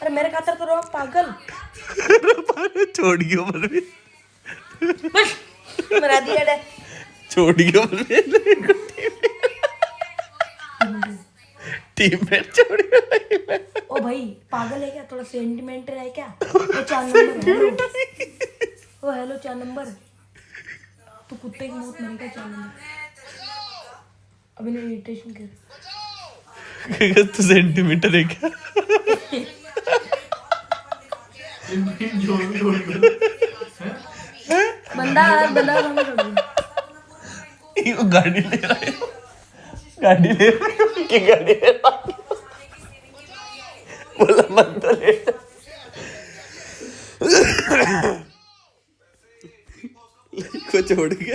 अरे मेरे खातर तो रहो पागल। छोड़ियो मन में बस मेरा दिया डे छोड़ियो मन में टीम में छोड़ियो। ओ भाई पागल है क्या? थोड़ा सेंटिमेंट है क्या? वो 4 नंबर हेलो। ओ हेलो 4 नंबर तू कुत्ते की मौत मरेगा 4 नंबर। अभी नहीं इरिटेशन कर तो सेंटीमीटर है क्या? बंदा बंदा छोड़ दे। ये गाड़ी ले रहा है, गाड़ी ले रहा है कि गाड़ी ले रहा है? बोला मन तो ले को छोड़ के